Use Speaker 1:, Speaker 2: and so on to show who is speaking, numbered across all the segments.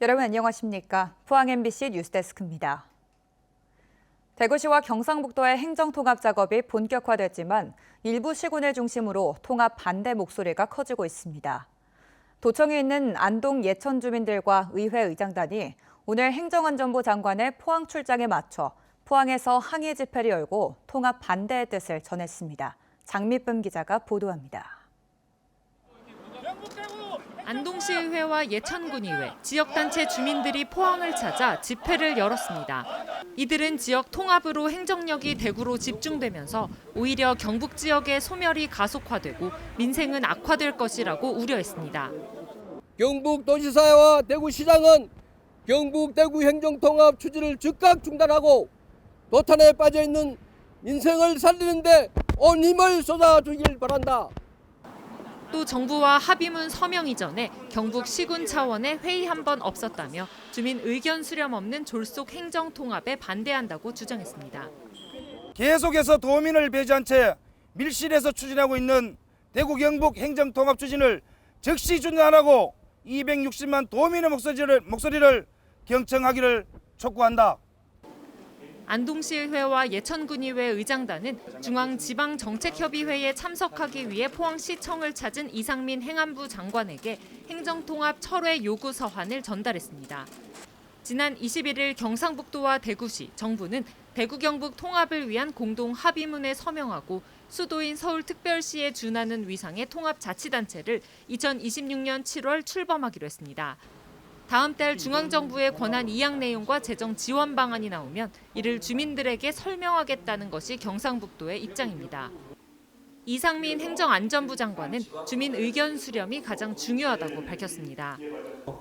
Speaker 1: 여러분 안녕하십니까? 포항 MBC 뉴스데스크입니다. 대구시와 경상북도의 행정통합 작업이 본격화됐지만 일부 시군을 중심으로 통합 반대 목소리가 커지고 있습니다. 도청에 있는 안동 예천 주민들과 의회 의장단이 오늘 행정안전부 장관의 포항 출장에 맞춰 포항에서 항의 집회를 열고 통합 반대의 뜻을 전했습니다. 장미쁨 기자가 보도합니다.
Speaker 2: 안동시의회와 예천군의회, 지역단체 주민들이 포항을 찾아 집회를 열었습니다. 이들은 지역 통합으로 행정력이 대구로 집중되면서 오히려 경북 지역의 소멸이 가속화되고 민생은 악화될 것이라고 우려했습니다.
Speaker 3: 경북도지사와 대구시장은 경북 대구 행정통합 추진을 즉각 중단하고 도탄에 빠져있는 민생을 살리는 데 온 힘을 쏟아주길 바란다.
Speaker 2: 또 정부와 합의문 서명 이전에 경북 시군 차원의 회의 한 번 없었다며 주민 의견 수렴 없는 졸속 행정통합에 반대한다고 주장했습니다.
Speaker 4: 계속해서 도민을 배제한 채 밀실에서 추진하고 있는 대구 경북 행정통합 추진을 즉시 중단하고 260만 도민의 목소리를 경청하기를 촉구한다.
Speaker 2: 안동시의회와 예천군의회 의장단은 중앙지방정책협의회에 참석하기 위해 포항시청을 찾은 이상민 행안부 장관에게 행정통합 철회 요구 서한을 전달했습니다. 지난 21일 경상북도와 대구시, 정부는 대구 경북 통합을 위한 공동 합의문에 서명하고 수도인 서울특별시에 준하는 위상의 통합자치단체를 2026년 7월 출범하기로 했습니다. 다음 달 중앙정부의 권한 이양 내용과 재정 지원 방안이 나오면 이를 주민들에게 설명하겠다는 것이 경상북도의 입장입니다. 이상민 행정안전부 장관은 주민 의견 수렴이 가장 중요하다고 밝혔습니다.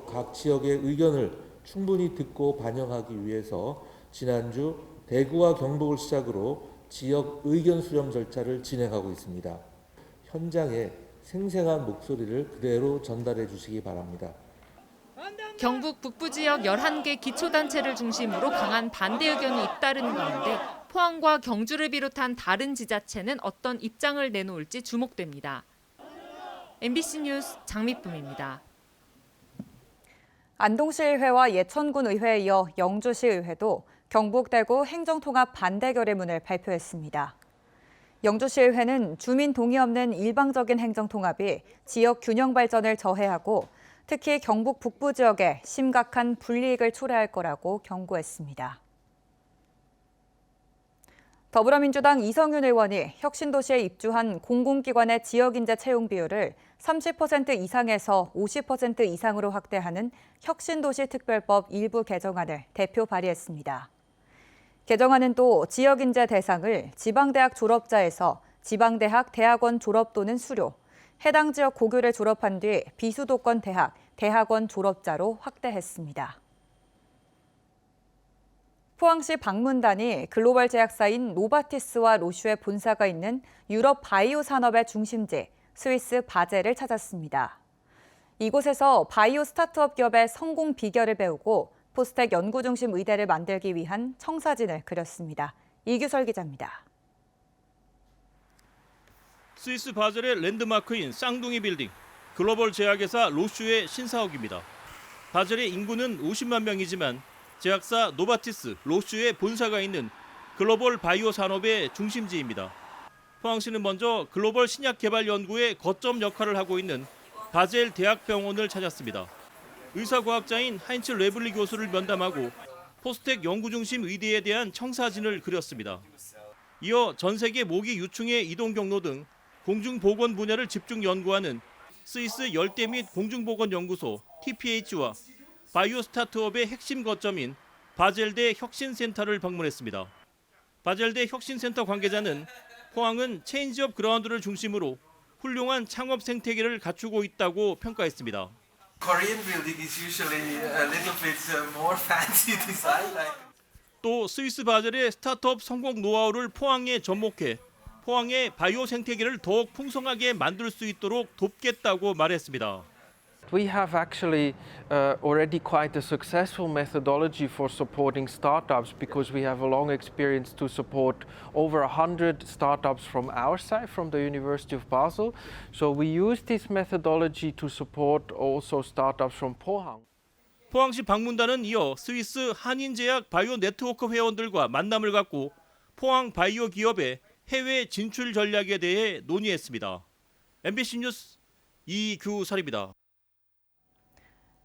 Speaker 5: 각 지역의 의견을 충분히 듣고 반영하기 위해서 지난주 대구와 경북을 시작으로 지역 의견 수렴 절차를 진행하고 있습니다. 현장에 생생한 목소리를 그대로 전달해 주시기 바랍니다.
Speaker 2: 경북 북부 지역 11개 기초단체를 중심으로 강한 반대 의견이 잇따르는 가운데 포항과 경주를 비롯한 다른 지자체는 어떤 입장을 내놓을지 주목됩니다. MBC 뉴스 장미쁨입니다.
Speaker 1: 안동시의회와 예천군 의회에 이어 영주시의회도 경북 대구 행정통합 반대 결의문을 발표했습니다. 영주시의회는 주민 동의 없는 일방적인 행정통합이 지역 균형 발전을 저해하고 특히 경북 북부 지역에 심각한 불이익을 초래할 거라고 경고했습니다. 더불어민주당 이성윤 의원이 혁신도시에 입주한 공공기관의 지역인재 채용 비율을 30% 이상에서 50% 이상으로 확대하는 혁신도시 특별법 일부 개정안을 대표 발의했습니다. 개정안은 또 지역인재 대상을 지방대학 졸업자에서 지방대학 대학원 졸업 또는 수료, 해당 지역 고교를 졸업한 뒤 비수도권 대학, 대학원 졸업자로 확대했습니다. 포항시 방문단이 글로벌 제약사인 노바티스와 로슈의 본사가 있는 유럽 바이오 산업의 중심지 스위스 바젤을 찾았습니다. 이곳에서 바이오 스타트업 기업의 성공 비결을 배우고 포스텍 연구중심 의대를 만들기 위한 청사진을 그렸습니다. 이규설 기자입니다.
Speaker 6: 스위스 바젤의 랜드마크인 쌍둥이 빌딩, 글로벌 제약회사 로슈의 신사옥입니다. 바젤의 인구는 50만 명이지만 제약사 노바티스, 로슈의 본사가 있는 글로벌 바이오 산업의 중심지입니다. 포항시는 먼저 글로벌 신약 개발 연구의 거점 역할을 하고 있는 바젤 대학병원을 찾았습니다. 의사과학자인 하인츠 레블리 교수를 면담하고 포스텍 연구중심 의대에 대한 청사진을 그렸습니다. 이어 전 세계 모기 유충의 이동 경로 등 공중보건 분야를 집중 연구하는 스위스 열대 및 공중보건연구소 TPH와 바이오 스타트업의 핵심 거점인 바젤대 혁신센터를 방문했습니다. 바젤대 혁신센터 관계자는 포항은 체인지업 그라운드를 중심으로 훌륭한 창업 생태계를 갖추고 있다고 평가했습니다.
Speaker 7: Korean building is usually a little bit more fancy design.
Speaker 6: 또 스위스 바젤의 스타트업 성공 노하우를 포항에 접목해 포항의 바이오 생태계를 더욱 풍성하게 만들 수 있도록 돕겠다고 말했습니다.
Speaker 8: We have actually already quite a successful methodology for supporting startups because we have a long experience to support over 100 startups from our side, from the University of Basel. So we use this methodology to support also startups from Pohang.
Speaker 6: 포항시 방문단은 이어 스위스 한인제약 바이오 네트워크 회원들과 만남을 갖고 포항 바이오 기업의 해외 진출 전략에 대해 논의했습니다. MBC 뉴스 이규설입니다.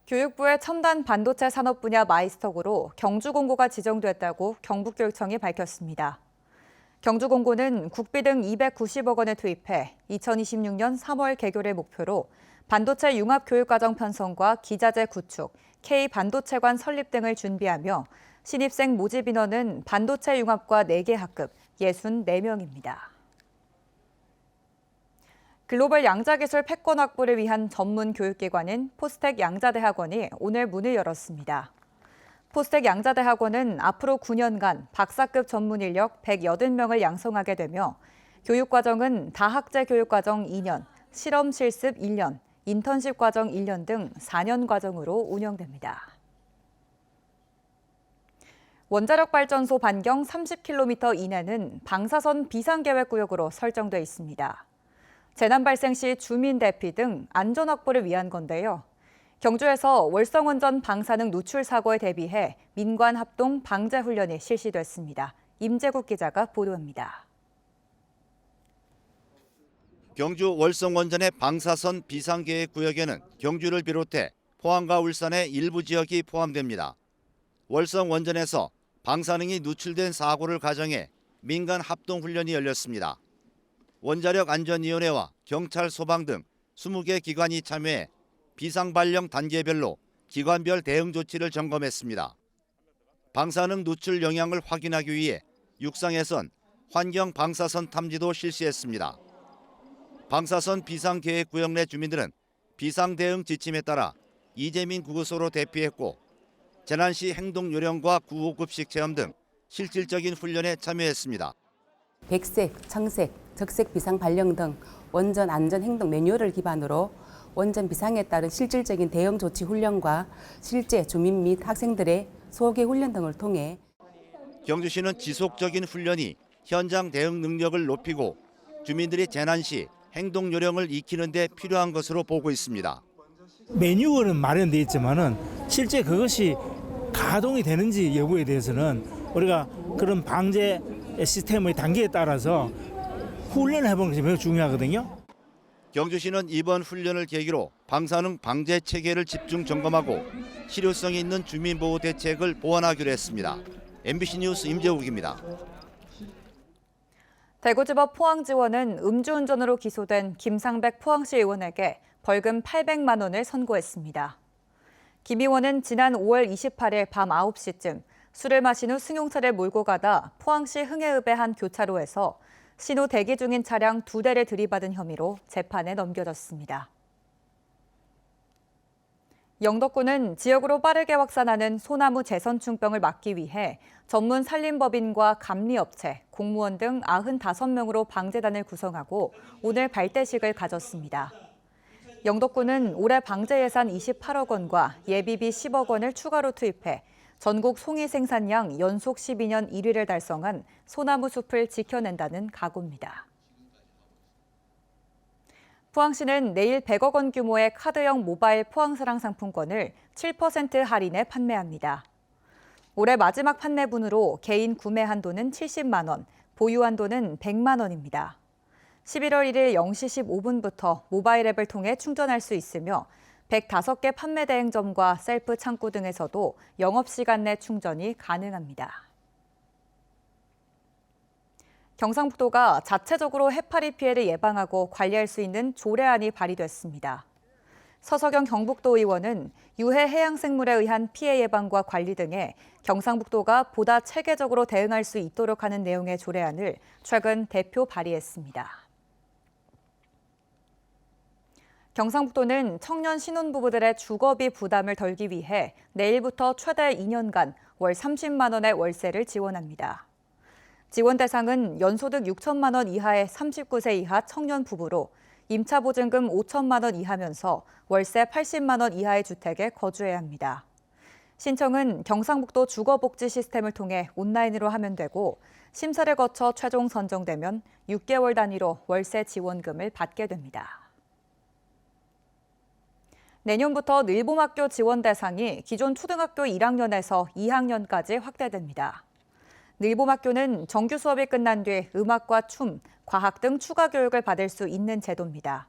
Speaker 1: 교육부의 첨단 반도체 산업 분야 마이스터고로 경주공고가 지정됐다고 경북교육청이 밝혔습니다. 경주공고는 국비 등 290억 원을 투입해 2026년 3월 개교를 목표로 반도체 융합 교육과정 편성과 기자재 구축, K반도체관 설립 등을 준비하며 신입생 모집 인원은 반도체 융합과 4개 학급 64명입니다. 글로벌 양자기술 패권 확보를 위한 전문 교육기관인 포스텍 양자대학원이 오늘 문을 열었습니다. 포스텍 양자대학원은 앞으로 9년간 박사급 전문 인력 180명을 양성하게 되며 교육과정은 다학제 교육과정 2년, 실험 실습 1년, 인턴십 과정 1년 등 4년 과정으로 운영됩니다. 원자력 발전소 반경 30km 이내는 방사선 비상계획구역으로 설정돼 있습니다. 재난 발생 시 주민 대피 등 안전 확보를 위한 건데요. 경주에서 월성원전 방사능 누출 사고에 대비해 민관 합동 방제 훈련이 실시됐습니다. 임재국 기자가 보도합니다.
Speaker 9: 경주 월성원전의 방사선 비상계획 구역에는 경주를 비롯해 포항과 울산의 일부 지역이 포함됩니다. 월성원전에서 방사능이 누출된 사고를 가정해 민간 합동훈련이 열렸습니다. 원자력안전위원회와 경찰, 소방 등 20개 기관이 참여해 비상발령 단계별로 기관별 대응 조치를 점검했습니다. 방사능 누출 영향을 확인하기 위해 육상에선 환경 방사선 탐지도 실시했습니다. 방사선 비상계획구역 내 주민들은 비상대응 지침에 따라 이재민 구호소로 대피했고 재난 시 행동 요령과 구호급식 체험 등 실질적인 훈련에 참여했습니다.
Speaker 10: 백색, 청색, 적색 비상 발령 등 원전 안전 행동 매뉴얼을 기반으로 원전 비상에 따른 실질적인 대응 조치 훈련과 실제 주민 및 학생들의 소개 훈련 등을 통해
Speaker 9: 경주시는 지속적인 훈련이 현장 대응 능력을 높이고 주민들이 재난 시 행동 요령을 익히는 데 필요한 것으로 보고 있습니다.
Speaker 11: 매뉴얼은 마련되어 있지만은 실제 그것이 가동이 되는지 여부에 대해서는 우리가 그런 방제 시스템의 단계에 따라서 훈련을 해보는 것이 매우 중요하거든요.
Speaker 9: 경주시는 이번 훈련을 계기로 방사능 방제 체계를 집중 점검하고 실효성이 있는 주민보호 대책을 보완하기로 했습니다. MBC 뉴스 임재욱입니다.
Speaker 1: 대구지법 포항지원은 음주운전으로 기소된 김상백 포항시 의원에게 벌금 800만 원을 선고했습니다. 김 의원은 지난 5월 28일 밤 9시쯤 술을 마신 후 승용차를 몰고 가다 포항시 흥해읍의 한 교차로에서 신호 대기 중인 차량 2대를 들이받은 혐의로 재판에 넘겨졌습니다. 영덕군은 지역으로 빠르게 확산하는 소나무 재선충병을 막기 위해 전문 산림법인과 감리업체, 공무원 등 95명으로 방제단을 구성하고 오늘 발대식을 가졌습니다. 영덕군은 올해 방제 예산 28억 원과 예비비 10억 원을 추가로 투입해 전국 송이 생산량 연속 12년 1위를 달성한 소나무 숲을 지켜낸다는 각오입니다. 포항시는 내일 100억 원 규모의 카드형 모바일 포항사랑 상품권을 7% 할인해 판매합니다. 올해 마지막 판매분으로 개인 구매 한도는 70만 원, 보유 한도는 100만 원입니다. 11월 1일 0시 15분부터 모바일 앱을 통해 충전할 수 있으며 105개 판매 대행점과 셀프 창구 등에서도 영업시간 내 충전이 가능합니다. 경상북도가 자체적으로 해파리 피해를 예방하고 관리할 수 있는 조례안이 발의됐습니다. 서석영 경북도 의원은 유해 해양생물에 의한 피해 예방과 관리 등에 경상북도가 보다 체계적으로 대응할 수 있도록 하는 내용의 조례안을 최근 대표 발의했습니다. 경상북도는 청년 신혼부부들의 주거비 부담을 덜기 위해 내일부터 최대 2년간 월 30만 원의 월세를 지원합니다. 지원 대상은 연소득 6천만 원 이하의 39세 이하 청년 부부로 임차보증금 5천만 원 이하면서 월세 80만 원 이하의 주택에 거주해야 합니다. 신청은 경상북도 주거복지 시스템을 통해 온라인으로 하면 되고 심사를 거쳐 최종 선정되면 6개월 단위로 월세 지원금을 받게 됩니다. 내년부터 늘봄학교 지원 대상이 기존 초등학교 1학년에서 2학년까지 확대됩니다. 늘봄학교는 정규 수업이 끝난 뒤 음악과 춤, 과학 등 추가 교육을 받을 수 있는 제도입니다.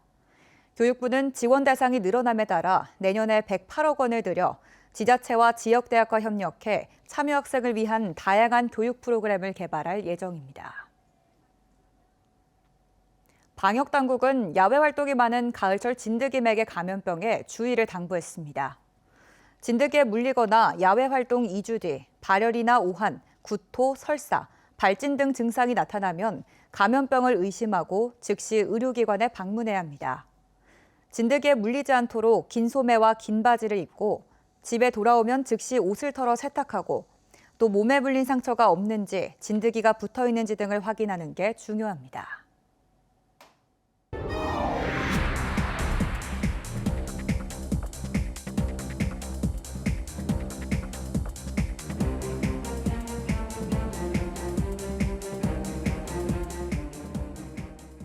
Speaker 1: 교육부는 지원 대상이 늘어남에 따라 내년에 108억 원을 들여 지자체와 지역대학과 협력해 참여 학생을 위한 다양한 교육 프로그램을 개발할 예정입니다. 방역당국은 야외 활동이 많은 가을철 진드기맥의 감염병에 주의를 당부했습니다. 진드기에 물리거나 야외 활동 2주 뒤 발열이나 오한, 구토, 설사, 발진 등 증상이 나타나면 감염병을 의심하고 즉시 의료기관에 방문해야 합니다. 진드기에 물리지 않도록 긴 소매와 긴 바지를 입고 집에 돌아오면 즉시 옷을 털어 세탁하고 또 몸에 물린 상처가 없는지, 진드기가 붙어 있는지 등을 확인하는 게 중요합니다.